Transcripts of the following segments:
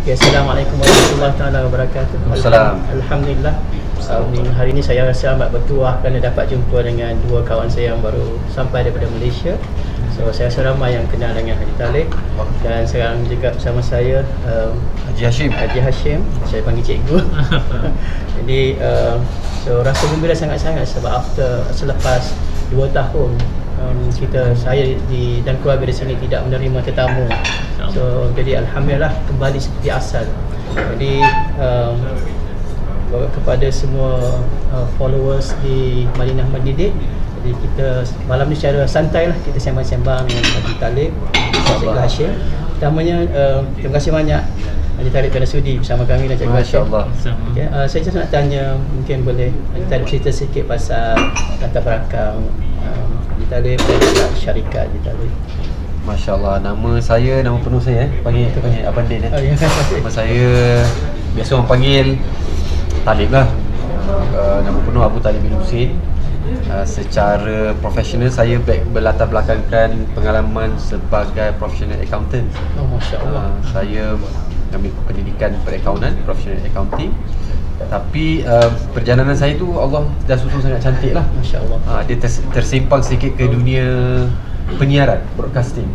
Okay, Assalamualaikum warahmatullahi taala wabarakatuh. Assalamualaikum. Alhamdulillah. Hari ini saya rasa amat bertuah kerana dapat jumpa dengan dua kawan saya yang baru sampai daripada Malaysia. So saya rasa ramai yang kenal dengan Haji Talib, dan sekarang juga bersama saya Haji Hashim. Saya panggil cikgu. Jadi so rasa gembira sangat-sangat sebab selepas 2 tahun saya dan keluarga di sini tidak menerima tetamu. So jadi alhamdulillah kembali seperti asal. Jadi kepada semua followers di Madinah Mendidik, jadi kita malam ni secara santai lah kita sembang-sembang dengan Haji Talib, Cikgu Hashim. Pertamanya terima kasih banyak Haji Talib kerana sudi bersama kami dan Cikgu Hashim. Okay, saya just nak tanya, mungkin boleh Haji Talib cerita sikit pasal latar belakang Haji Talib dan syarikat Haji Talib. Masya Allah, nama penuh saya panggil Abang Din. Nama saya biasa orang panggil Talib lah. Nama penuh Abu Talib bin Husin. Secara profesional saya berlatar belakangkan pengalaman sebagai professional accountant. Masya Allah. Saya ambil pendidikan perakaunan, professional accounting. Tapi perjalanan saya tu Allah dah susun sangat cantik lah. Masya Allah. Dia tersimpang sikit ke dunia penyiaran, broadcasting.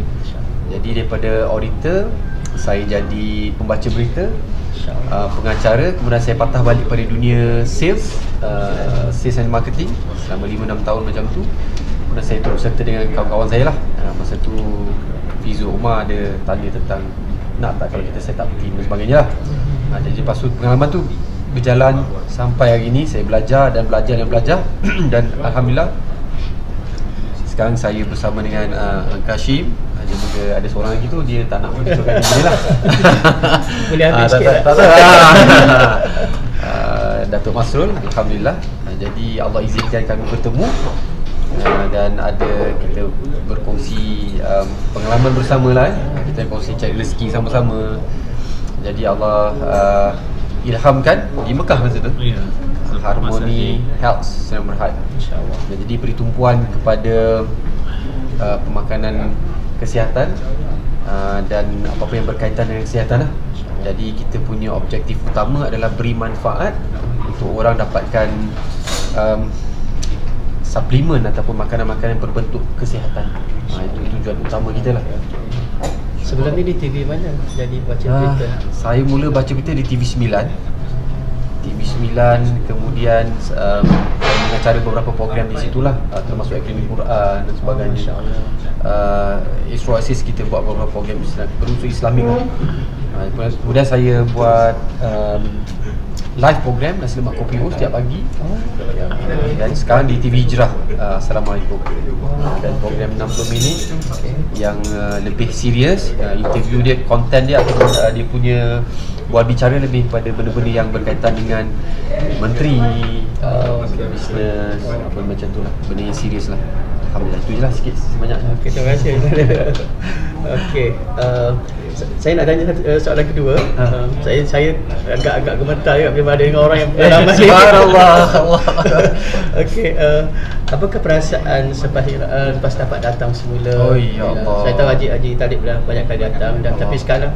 Jadi daripada auditor saya jadi pembaca berita, pengacara, kemudian saya patah balik pada dunia sales, sales and marketing selama 5-6 tahun macam tu. Kemudian saya terus serta dengan kawan-kawan saya lah. Masa tu Fizu Umar ada tanya tentang nak tak kalau kita set up team dan sebagainya lah. Jadi lepas tu pengalaman tu berjalan sampai hari ni, saya belajar dan dan alhamdulillah sekarang saya bersama dengan Kashim. Dia juga ada seorang lagi tu, dia tak nak menunjukkan diri lah. Boleh ambil sikit tak? Datuk Masrul, alhamdulillah. Jadi Allah izinkan kami bertemu dan kita berkongsi pengalaman bersama lah. Kita berkongsi cari rezeki sama-sama. Jadi Allah ilhamkan di Mekah masa tu. Harmony Health Sdn Bhd, insya-Allah. Jadi beri tumpuan kepada pemakanan kesihatan dan apa-apa yang berkaitan dengan kesihatan lah. Jadi kita punya objektif utama adalah beri manfaat untuk orang dapatkan suplemen ataupun makanan-makanan yang berbentuk kesihatan. Itu tujuan utama kita lah. Sebelum ni di TV mana jadi baca berita? Saya mula baca berita di TV9, kemudian mengacara beberapa program di situlah, termasuk Akademi Quran dan sebagainya. Isra Asis kita buat beberapa program berunsur Islamik lah. Kemudian saya buat live program Nasi Lemak Kopi O setiap pagi. Dan sekarang di TV Hijrah, Assalamualaikum. Dan program 60 minit yang lebih serius, interview dia, konten dia ataupun dia punya buat bicara lebih pada benda-benda yang berkaitan dengan menteri, bisnes, apa macam tu lah, benda yang serius lah. Alhamdulillah, itu je lah sikit sebanyak. Okay, terima kasih. Okay, saya nak tanya soalan kedua. Saya agak gemetar juga bila ada dengan orang yang pengalaman. Subhanallah. Okay, apakah perasaan lepas dapat datang semula? Oh ya Allah. Saya tahu Haji Talib dah banyak kali datang, dan tapi sekarang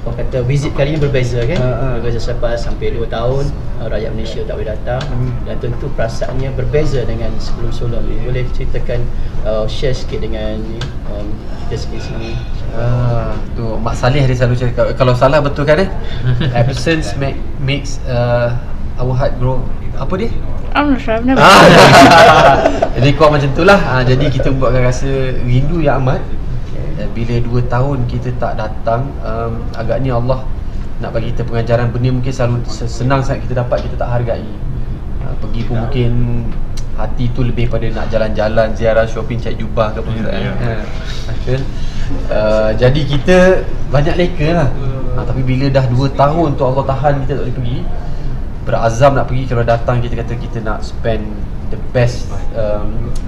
orang kata visit kali ini berbeza kan? Berbeza selepas hampir 2 tahun rakyat Malaysia tak boleh datang, dan tentu perasaannya berbeza dengan sebelum-sebelum. Boleh ceritakan, share sikit dengan kita sini. Tu Mak Saleh dia selalu cakap, kalau salah betul kan absence makes our heart grow. Apa dia? I'm not sure, I've never Jadi kuat macam tu lah. Jadi kita buatkan rasa rindu yang amat. Bila 2 tahun kita tak datang, agaknya Allah nak bagi kita pengajaran. Benda mungkin selalu senang sangat kita dapat, kita tak hargai. Pergi pun mungkin hati tu lebih pada nak jalan-jalan, ziarah, shopping, cari jubah ke apa kan. Jadi kita banyak leka lah. Tapi bila dah 2 tahun tu Allah tahan kita tak boleh pergi, berazam nak pergi. Kalau datang kita kata kita nak spend the best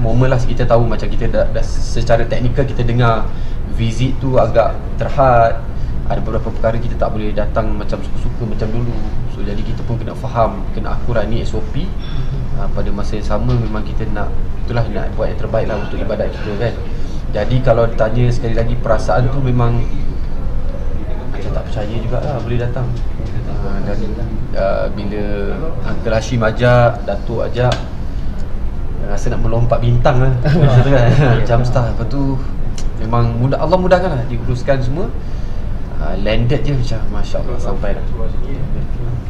moment lah. Kita tahu macam kita dah secara teknikal kita dengar visit tu agak terhad, ada beberapa perkara kita tak boleh datang macam suka-suka macam dulu. So jadi kita pun kena faham, kena akurat ni SOP. Pada masa yang sama memang kita nak buat yang terbaik lah untuk ibadat kita kan. Jadi kalau ditanya sekali lagi, perasaan tu memang macam tak percaya jugalah boleh datang. Dan bila Uncle Hashim ajak, Datuk ajak, rasa nak melompat bintang lah. Macam tu kan. Jam start. Lepas tu memang Allah mudahkan lah, diuruskan semua. Landed je macam Masya Allah sampai dah.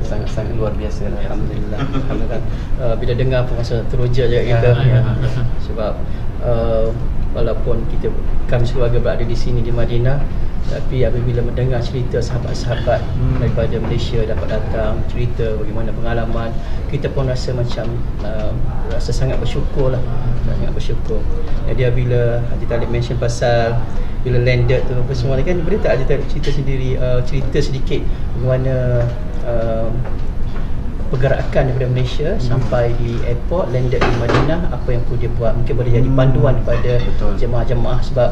Sangat-sangat luar biasa lah. Alhamdulillah. Alhamdulillah. Bila dengar pun rasa teruja je kita. Sebab walaupun kami sekeluarga berada di sini di Madinah, tapi apabila mendengar cerita sahabat-sahabat daripada Malaysia dapat datang cerita bagaimana pengalaman, kita pun rasa macam rasa sangat bersyukur lah, sangat bersyukur. Jadi bila Haji Talib mention pasal bila landed tu apa semua ni kan, boleh tak Haji Talib cerita sendiri, cerita sedikit bagaimana pergerakan daripada Malaysia sampai di airport, landed di Madinah, apa yang perlu dia buat, mungkin boleh jadi panduan kepada jemaah-jemaah. Sebab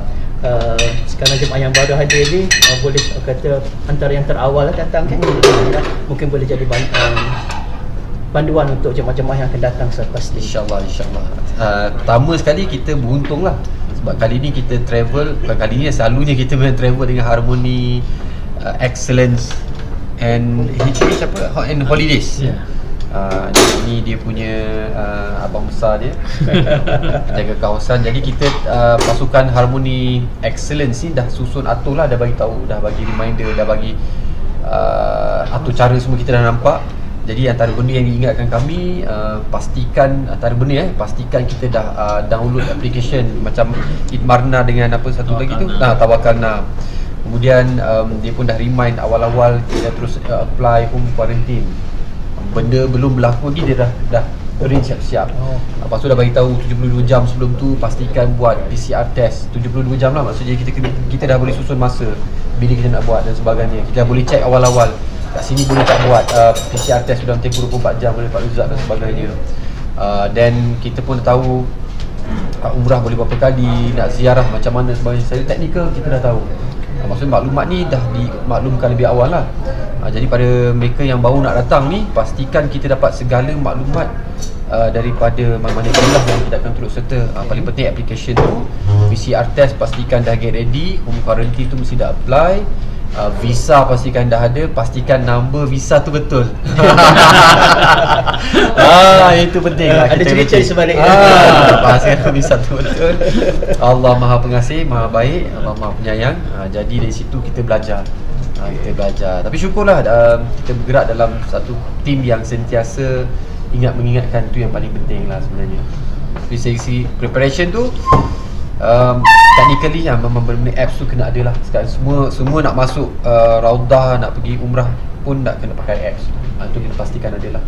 sekarang jemaah yang baru hadir ni boleh kata antara yang terawal datang kan, mungkin boleh jadi panduan untuk jemaah-jemaah yang akan datang selepas ni. InsyaAllah, insyaAllah. Pertama sekali kita beruntung lah, sebab kali ni kita travel, bukan kali ni, selalunya kita memang travel dengan Harmony Excellence and Hot and Holidays. Ni dia punya abang besar dia jaga kawasan. Jadi kita pasukan Harmony Excellence ni dah susun atur lah, dah bagi tahu, dah bagi reminder, dah bagi atur cara semua kita dah nampak. Jadi antara benda yang diingatkan kami, pastikan antara benda pastikan kita dah download application macam Itmarna dengan apa satu lagi tu, Tawakalna. Kemudian dia pun dah remind awal-awal kita terus apply home quarantine. Benda belum berlaku lagi dia dah arrange siap-siap. Lepas tu dah bagi tahu 72 jam sebelum tu pastikan buat PCR test. 72 jam lah, maksudnya kita dah boleh susun masa bila kita nak buat dan sebagainya. Kita dah boleh check awal-awal. Kat sini boleh tak buat PCR test dalam tempoh 24 jam, boleh dapat result dan sebagainya. Dan kita pun dah tahu umrah boleh berapa kali, nak ziarah macam mana sebagainya. Secara teknikal kita dah tahu. Maksudnya maklumat ni dah dimaklumkan lebih awal lah. Jadi pada mereka yang baru nak datang ni, pastikan kita dapat segala maklumat daripada mana-mana kelas yang kita akan turut serta. Paling penting application tu, PCR test pastikan dah get ready, home quarantine tu mesti dah apply, visa pastikan dah ada, pastikan number visa tu betul. Itu penting lah. Ada cerita di sebaliknya. Pastikan visa tu betul. Allah Maha Pengasih, Maha Baik, Allah Maha Penyayang. Jadi dari situ kita belajar. Tapi syukurlah kita bergerak dalam satu tim yang sentiasa mengingatkan tu yang paling penting lah sebenarnya. Dari segi preparation tu, technically memang benda apps tu kena ada lah. Sekarang semua nak masuk Raudah, nak pergi umrah pun nak kena pakai apps. Itu kena pastikan ada lah.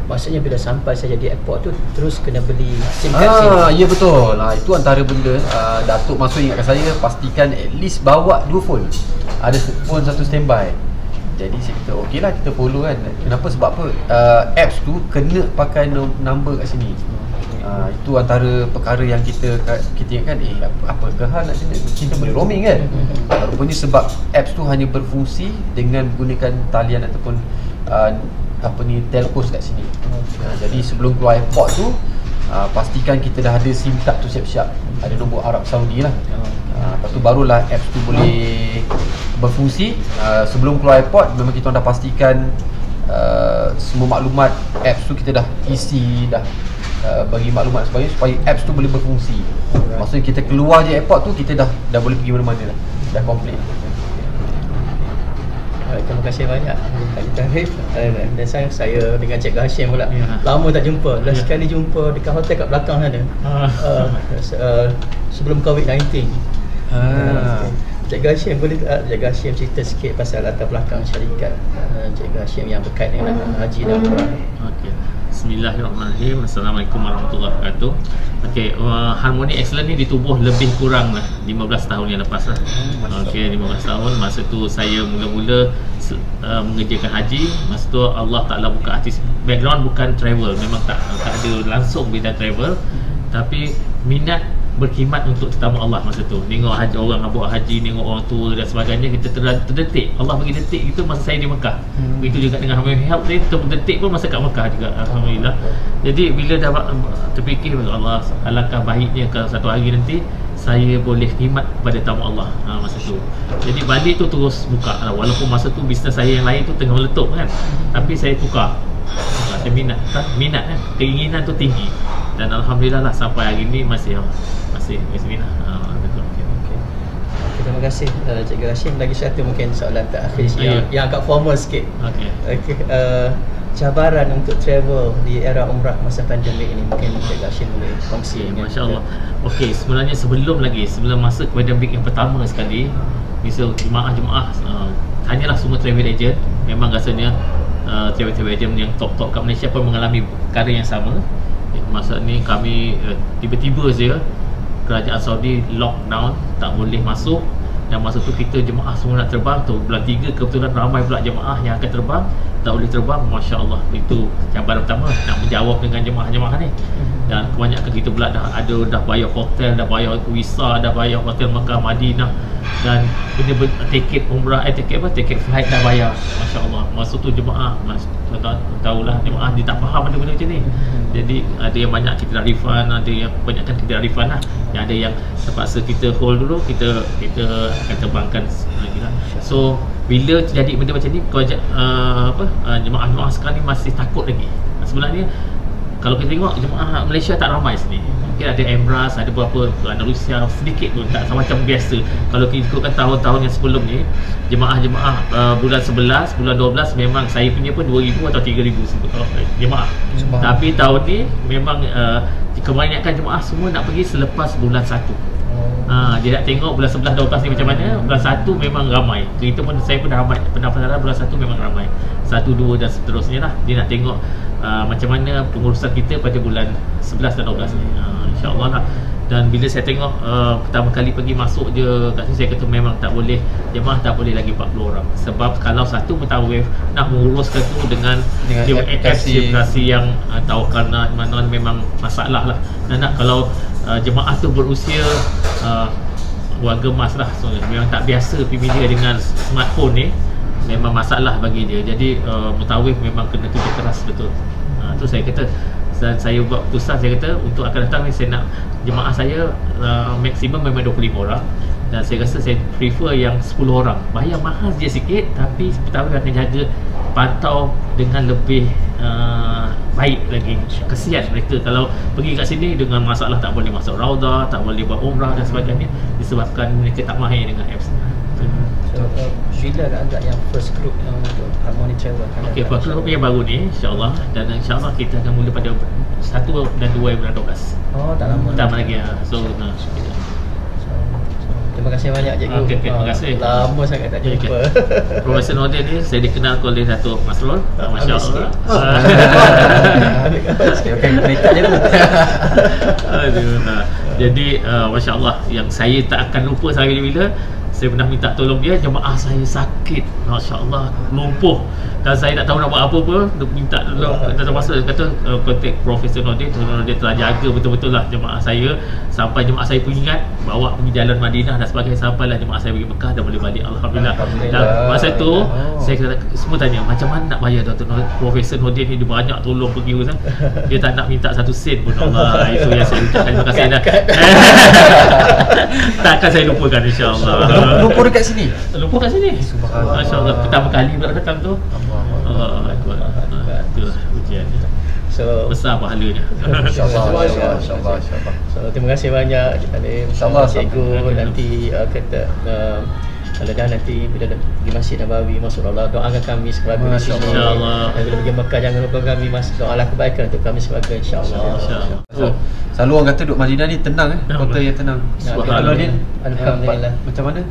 Maksudnya bila sampai saya di airport tu terus kena beli SIM card. Ya betul. Itu antara benda Datuk masuk ingatkan saya, pastikan at least bawa 2 phone. Ada phone satu standby. Jadi saya kata okey lah, kita follow kan. Kenapa? Sebab apa? Apps tu kena pakai number kat sini. Itu antara perkara yang kita ingatkan, apa ke hal nak kita boleh roaming kan. Rupanya sebab apps tu hanya berfungsi dengan menggunakan talian ataupun telcos kat sini. Jadi sebelum keluar airport tu, pastikan kita dah ada SIM card tu siap-siap, ada nombor Arab Saudi lah. Lepas tu barulah apps tu boleh berfungsi. Sebelum keluar airport memang kita dah pastikan semua maklumat apps tu kita dah isi, dah bagi maklumat sebagainya supaya apps tu boleh berfungsi. Maksudnya kita keluar je airport tu, kita dah boleh pergi mana-mana dah complete. Terima kasih banyak Haji Talib. Dan saya dengan Cik Hashim pula lama tak jumpa. Last sekali jumpa dekat hotel kat belakang sana, sebelum COVID-19. Cik Hashim, boleh tak Cik Hashim cerita sikit pasal latar belakang syarikat Cik Hashim yang berkait dengan haji dan umrah? Okey. Bismillahirrahmanirrahim. Assalamualaikum warahmatullahi wabarakatuh. Okey, Harmony Excellence ni ditubuh lebih kurang lah 15 tahun yang lepas lah. Okey, 15 tahun. Masa tu saya mula-mula mengerjakan haji. Masa tu Allah Ta'ala buka hati. Background bukan travel, memang tak ada langsung bidang travel, tapi minat berkhidmat untuk tetamu Allah masa tu. Tengok haji, orang buat haji, tengok orang tua dan sebagainya, kita terdetik. Allah bagi detik itu masa saya di Mekah. Begitu juga dengan help dia, terdetik pun masa kat Mekah juga, alhamdulillah. Jadi bila dah terfikir, Allah, alangkah baiknya kalau satu hari nanti saya boleh khidmat kepada tamu Allah masa tu. Jadi balik tu terus buka lah. Walaupun masa tu bisnes saya yang lain tu tengah meletup kan, tapi saya tukar. Saya minat kan, keinginan tu tinggi. Dan alhamdulillah lah sampai hari ni masih minat. Betul. Okay, terima kasih Cikgu Hashim. Lagi satu mungkin soalan terakhir yang agak formal sikit. Cabaran untuk travel di era umrah masa pandemik ini, mungkin Cikgu Hashim boleh kongsi dengan Masya-Allah. Okey, sebenarnya sebelum masa pandemik yang pertama sekali, bisa jemaah tanyalah semua travel agent. Memang rasanya travel agent yang top-top kat Malaysia pun mengalami perkara yang sama. Masa ni kami tiba-tiba saja kerajaan Saudi lockdown, tak boleh masuk. Dan masa tu kita jemaah semua nak terbang tu, bulan 3 kebetulan ramai pula jemaah yang akan terbang, tak boleh terbang. Masya Allah, itu cabaran pertama nak menjawab dengan jemaah-jemaah ni. Dan kebanyakan kita pula dah bayar hotel, dah bayar visa, dah bayar hotel Mekah, Madinah, dan tiket umrah, tiket flight dah bayar. Masya Allah, masa tu jemaah tahulah, jemaah dia tak faham benda-benda macam ni. Jadi ada yang banyak kita dah refund, ada yang kebanyakan kita dah refund lah. Yang ada yang terpaksa kita hold dulu, kita akan terbangkan lagi lah. So bila terjadi benda macam ni, jemaah-jemaah sekarang ni masih takut lagi. Sebenarnya kalau kita tengok jemaah Malaysia tak ramai sini. Mungkin ada Emirates, ada beberapa Andalusia, sedikit pun, tak macam biasa. Kalau kita ikutkan tahun-tahun yang sebelum ni, jemaah-jemaah bulan 11, bulan 12 memang saya punya pun 2,000 atau 3,000 jemaah. Tapi tahun ni memang kebanyakan jemaah semua nak pergi selepas bulan 1. Dia nak tengok bulan 11, 12 ni macam mana. Bulan 1 memang ramai. Kita pun, saya pun dah ramai, pernah bulan 1 memang ramai. 1, 2 dan seterusnya lah. Dia nak tengok macam mana pengurusan kita pada bulan 11 dan 12 ni, insyaAllah lah. Dan bila saya tengok pertama kali pergi masuk je kat sini, saya kata memang tak boleh, jemaah tak boleh lagi 40 orang. Sebab kalau satu mutawif nak menguruskan tu dengan aplikasi yang tawakkal mana memang masalah lah. Dan kalau jemaah tu berusia warga emas lah, so memang tak biasa pergi media dengan smartphone ni, memang masalah bagi dia. Jadi mutawif memang kena kerja keras betul. Tu saya kata, dan saya buat keputusan, saya kata untuk akan datang ni saya nak jemaah saya maksimum memang 25 orang. Dan saya rasa saya prefer yang 10 orang. Bayar mahal je sikit, tapi mutawif akan jaga, pantau dengan lebih baik lagi. Kesian mereka kalau pergi kat sini dengan masalah tak boleh masuk Raudah, tak boleh buat umrah dan sebagainya, disebabkan mereka tak mahir dengan apps. Bila nak agak yang first group yang untuk Harmony Travel? Okey, first group yang baru ni insyaAllah. Dan insyaAllah kita akan mula pada 1 dan 2 bulan 12. Tak lama lagi. So terima kasih banyak Cikgu. Terima kasih. Lama sangat tak jumpa. Profesor Nordin ni saya dikenal oleh Datuk Masrul. Masya-Allah. Okey, cerita je tu. Jadi masya-Allah, yang saya tak akan lupa sampai bila-bila, saya pernah minta tolong dia, jemaah saya sakit, masya-Allah, lumpuh, dan saya tak tahu nak buat apa pun, minta tolong. Terpaksa kata kontak Profesor Nordin. Dia telah jaga betul-betul lah jemaah saya sampai jemaah saya pun ingat bawa pergi jalan Madinah dan sebagainya, sampailah jemaah saya pergi Mekah dan boleh balik, alhamdulillah. Dan masa tu saya kata, semua tanya macam mana nak bayar Profesor Nordin ni, dia banyak tolong pergi urusan, dia tak nak minta 1 sen pun. Allah, itu yang saya ucapkan terima kasih dah. Takkan saya lupakan, insya-Allah. Lumpur dekat sini. Lumpur kat sini. Masya-Allah, pertama kali pula datang tu. Allah Akbar. Itulah ujian. So besar pahalanya. Insya-Allah. So terima kasih banyak insya-Allah Cikgu. Nanti kata kalau dah nanti bila pergi Masjid Nabawi, masuk Allah, doakan kami sekeluarga di sini. InsyaAllah. Dan bila pergi Mekah, jangan lupa kami doalah kebaikan untuk kami sekeluarga, insyaAllah. Selalu orang kata duduk Madinah ni tenang, kota yang tenang. Subhanallah. Alhamdulillah. Macam mana?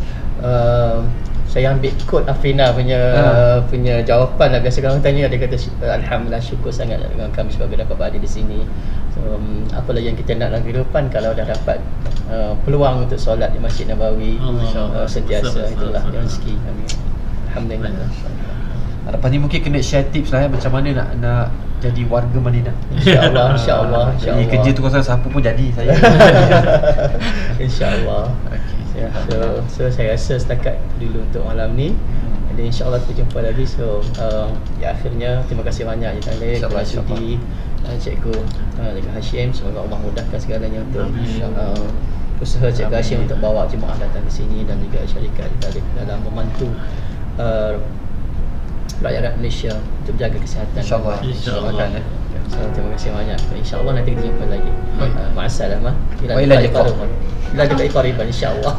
Saya ambil kod Afrina punya jawapan lah. Biasa orang tanya, dia kata alhamdulillah, syukur sangat dengan kami sebagai dapat berada di sini. So, apa lagi yang kita nak dalam kehidupan kalau dah dapat peluang untuk solat di Masjid Nabawi, sentiasa itulah rezeki kami. Alhamdulillah. Lepas ni mungkin kena share tips lah macam mana nak jadi warga Madinah. InsyaAllah. Jadi kerja tu kau siapa pun jadi saya. InsyaAllah. Okay. So saya rasa setakat dulu untuk malam ni. Dan insyaAllah kita jumpa lagi. So akhirnya terima kasih banyak Talib, Pak Sudi, Cikgu dengan Hashim. Semoga Allah mudahkan segalanya untuk usaha Cikgu Hashim untuk bawa jemaah datang ke sini, dan juga syarikat Talib dalam membantu rakyat Malaysia untuk jaga kesihatan. InsyaAllah. So, terima kasih banyak. InsyaAllah nanti kita jumpa lagi. Ma'assalamah. Wa ila liqa. Ila liqa qariban insyaAllah.